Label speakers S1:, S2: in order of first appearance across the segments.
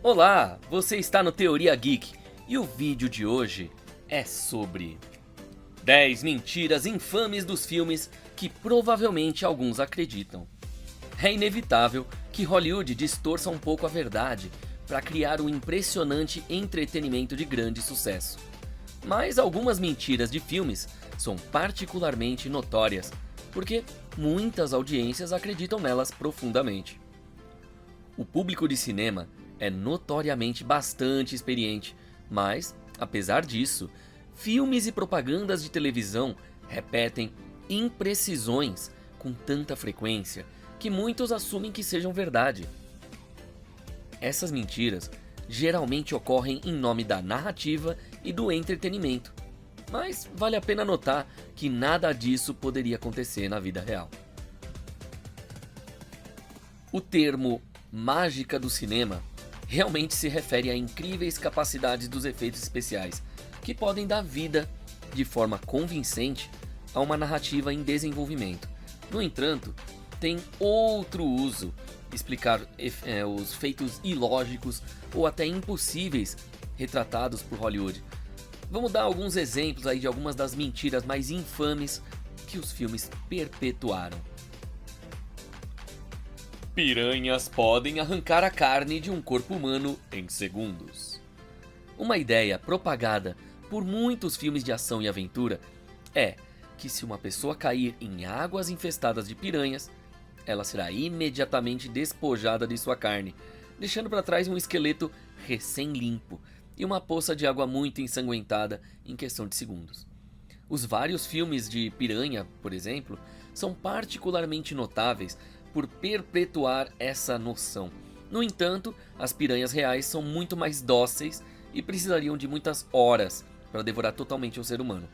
S1: Olá, você está no Teoria Geek e o vídeo de hoje é sobre 10 mentiras infames dos filmes que provavelmente alguns acreditam. É inevitável que Hollywood distorça um pouco a verdade para criar um impressionante entretenimento de grande sucesso. Mas algumas mentiras de filmes são particularmente notórias, porque muitas audiências acreditam nelas profundamente. O público de cinema é notoriamente bastante experiente, mas, apesar disso, filmes e propagandas de televisão repetem imprecisões com tanta frequência que muitos assumem que sejam verdade. Essas mentiras geralmente ocorrem em nome da narrativa e do entretenimento, mas vale a pena notar que nada disso poderia acontecer na vida real. O termo mágica do cinema realmente se refere a incríveis capacidades dos efeitos especiais, que podem dar vida, de forma convincente, a uma narrativa em desenvolvimento. No entanto, tem outro uso: explicar os feitos ilógicos ou até impossíveis retratados por Hollywood. Vamos dar alguns exemplos aí de algumas das mentiras mais infames que os filmes perpetuaram. Piranhas podem arrancar a carne de um corpo humano em segundos. Uma ideia propagada por muitos filmes de ação e aventura é que se uma pessoa cair em águas infestadas de piranhas, ela será imediatamente despojada de sua carne, deixando para trás um esqueleto recém-limpo e uma poça de água muito ensanguentada em questão de segundos. Os vários filmes de piranha, por exemplo, são particularmente notáveis por perpetuar essa noção. No entanto, as piranhas reais são muito mais dóceis e precisariam de muitas horas para devorar totalmente um ser humano.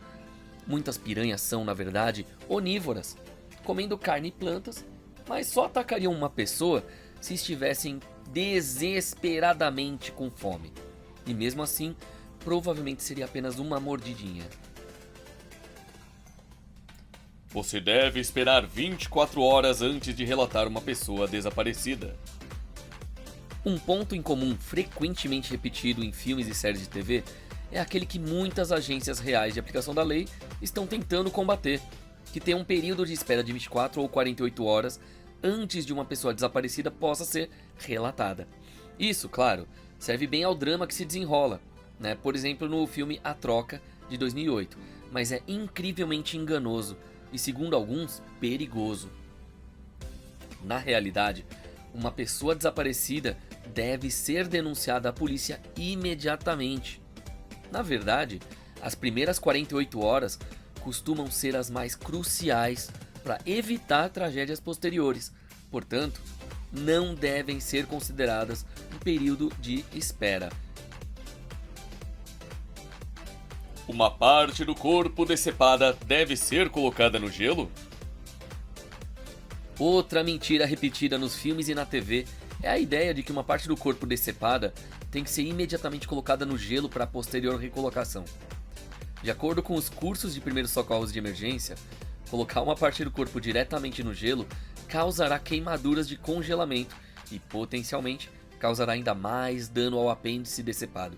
S1: Muitas piranhas são, na verdade, onívoras, comendo carne e plantas, mas só atacariam uma pessoa se estivessem desesperadamente com fome. E mesmo assim, provavelmente seria apenas uma mordidinha. Você deve esperar 24 horas antes de relatar uma pessoa desaparecida. Um ponto em comum frequentemente repetido em filmes e séries de TV é aquele que muitas agências reais de aplicação da lei estão tentando combater, que tem um período de espera de 24 ou 48 horas antes de uma pessoa desaparecida possa ser relatada. Isso, claro, serve bem ao drama que se desenrola, né? Por exemplo, no filme A Troca, de 2008, mas é incrivelmente enganoso e, segundo alguns, perigoso. Na realidade, uma pessoa desaparecida deve ser denunciada à polícia imediatamente. Na verdade, as primeiras 48 horas costumam ser as mais cruciais para evitar tragédias posteriores, portanto, não devem ser consideradas um período de espera. Uma parte do corpo decepada deve ser colocada no gelo? Outra mentira repetida nos filmes e na TV é a ideia de que uma parte do corpo decepada tem que ser imediatamente colocada no gelo para posterior recolocação. De acordo com os cursos de primeiros socorros de emergência, colocar uma parte do corpo diretamente no gelo causará queimaduras de congelamento e potencialmente causará ainda mais dano ao apêndice decepado.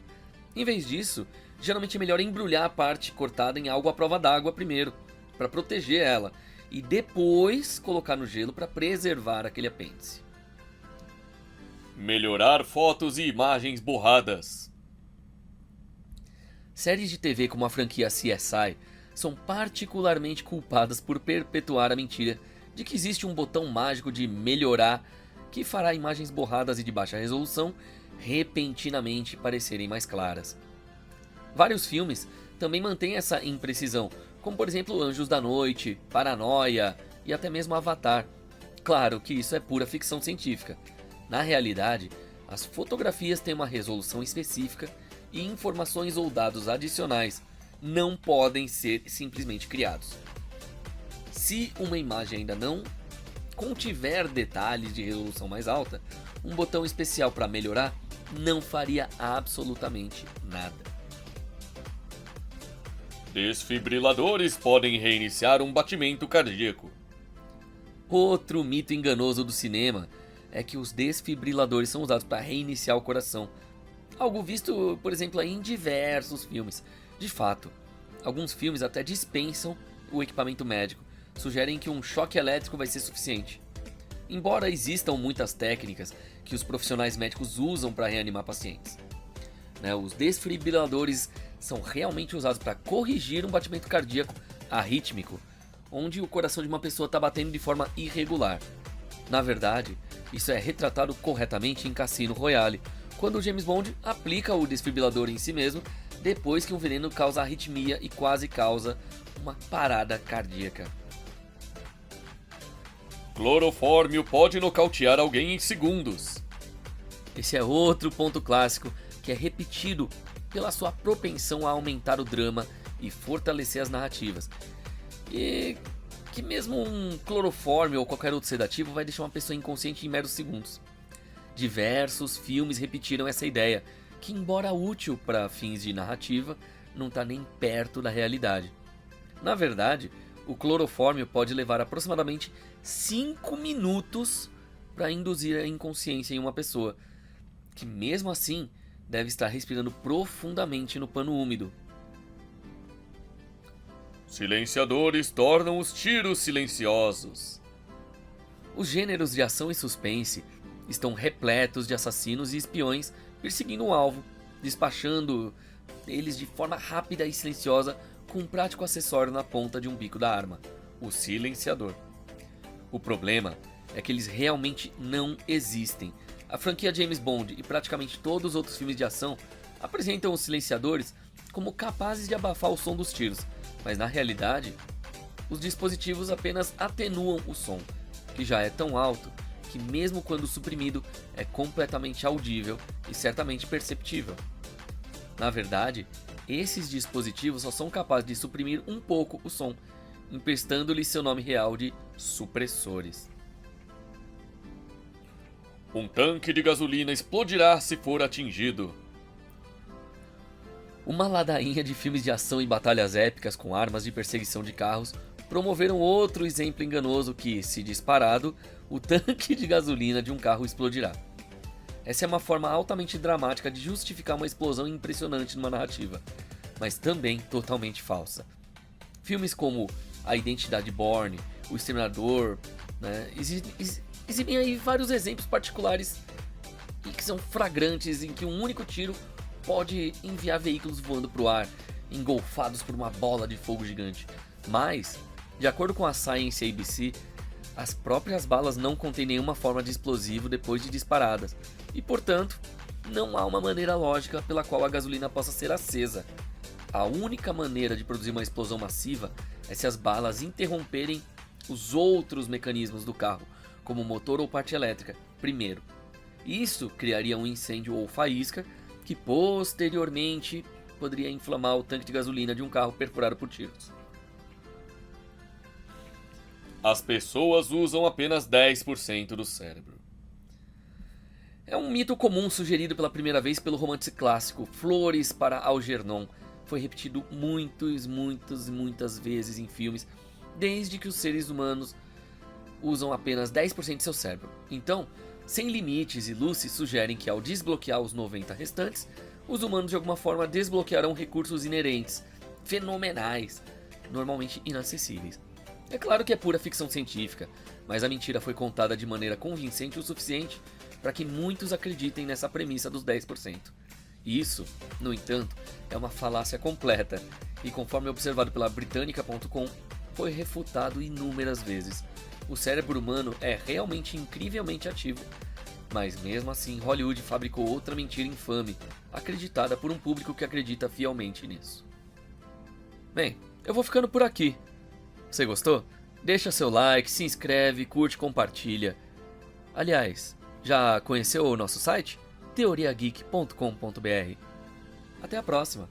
S1: Em vez disso, geralmente é melhor embrulhar a parte cortada em algo à prova d'água primeiro, para proteger ela, e depois colocar no gelo para preservar aquele apêndice. Melhorar fotos e imagens borradas. Séries de TV como a franquia CSI são particularmente culpadas por perpetuar a mentira de que existe um botão mágico de melhorar que fará imagens borradas e de baixa resolução repentinamente parecerem mais claras. Vários filmes também mantêm essa imprecisão, como por exemplo Anjos da Noite, Paranoia e até mesmo Avatar. Claro que isso é pura ficção científica. Na realidade, as fotografias têm uma resolução específica e informações ou dados adicionais não podem ser simplesmente criados. Se uma imagem ainda não contiver detalhes de resolução mais alta, um botão especial para melhorar não faria absolutamente nada. Desfibriladores podem reiniciar um batimento cardíaco. Outro mito enganoso do cinema é que os desfibriladores são usados para reiniciar o coração. Algo visto, por exemplo, aí em diversos filmes. De fato, alguns filmes até dispensam o equipamento médico, sugerem que um choque elétrico vai ser suficiente. Embora existam muitas técnicas que os profissionais médicos usam para reanimar pacientes, os desfibriladores são realmente usados para corrigir um batimento cardíaco arrítmico, onde o coração de uma pessoa está batendo de forma irregular. Na verdade, isso é retratado corretamente em Cassino Royale, quando o James Bond aplica o desfibrilador em si mesmo depois que um veneno causa arritmia e quase causa uma parada cardíaca.
S2: Clorofórmio pode nocautear alguém em segundos.
S1: Esse é outro ponto clássico que é repetido pela sua propensão a aumentar o drama e fortalecer as narrativas. E que mesmo um clorofórmio ou qualquer outro sedativo vai deixar uma pessoa inconsciente em meros segundos. Diversos filmes repetiram essa ideia, que embora útil para fins de narrativa, não está nem perto da realidade. Na verdade, o clorofórmio pode levar aproximadamente 5 minutos para induzir a inconsciência em uma pessoa, que mesmo assim deve estar respirando profundamente no pano úmido.
S2: Silenciadores tornam os tiros silenciosos.
S1: Os gêneros de ação e suspense estão repletos de assassinos e espiões perseguindo um alvo, despachando eles de forma rápida e silenciosa com um prático acessório na ponta de um bico da arma, o silenciador. O problema é que eles realmente não existem. A franquia James Bond e praticamente todos os outros filmes de ação apresentam os silenciadores como capazes de abafar o som dos tiros, mas na realidade, os dispositivos apenas atenuam o som, que já é tão alto que mesmo quando suprimido é completamente audível e certamente perceptível. Na verdade, esses dispositivos só são capazes de suprimir um pouco o som, emprestando-lhe seu nome real de supressores.
S2: Um tanque de gasolina explodirá se for atingido.
S1: Uma ladainha de filmes de ação e batalhas épicas com armas de perseguição de carros promoveram outro exemplo enganoso que, se disparado, o tanque de gasolina de um carro explodirá. Essa é uma forma altamente dramática de justificar uma explosão impressionante numa narrativa, mas também totalmente falsa. Filmes como A Identidade Bourne, O Exterminador, exibem aí vários exemplos particulares e que são flagrantes em que um único tiro pode enviar veículos voando para o ar, engolfados por uma bola de fogo gigante. Mas, de acordo com a Science ABC, as próprias balas não contêm nenhuma forma de explosivo depois de disparadas, e portanto, não há uma maneira lógica pela qual a gasolina possa ser acesa. A única maneira de produzir uma explosão massiva é se as balas interromperem os outros mecanismos do carro, como motor ou parte elétrica, primeiro. Isso criaria um incêndio ou faísca que posteriormente poderia inflamar o tanque de gasolina de um carro perfurado por tiros.
S2: As pessoas usam apenas 10% do cérebro.
S1: É um mito comum sugerido pela primeira vez pelo romance clássico Flores para Algernon. Foi repetido muitas vezes em filmes, desde que os seres humanos usam apenas 10% de seu cérebro. Então, Sem Limites e Lucy sugerem que ao desbloquear os 90 restantes, os humanos de alguma forma desbloquearão recursos inerentes, fenomenais, normalmente inacessíveis. É claro que é pura ficção científica, mas a mentira foi contada de maneira convincente o suficiente para que muitos acreditem nessa premissa dos 10%. Isso, no entanto, é uma falácia completa e, conforme observado pela Britannica.com, foi refutado inúmeras vezes. O cérebro humano é realmente incrivelmente ativo, mas mesmo assim Hollywood fabricou outra mentira infame, acreditada por um público que acredita fielmente nisso. Bem, eu vou ficando por aqui. Você gostou? Deixa seu like, se inscreve, curte, compartilha. Aliás, já conheceu o nosso site? teoriageek.com.br. Até a próxima!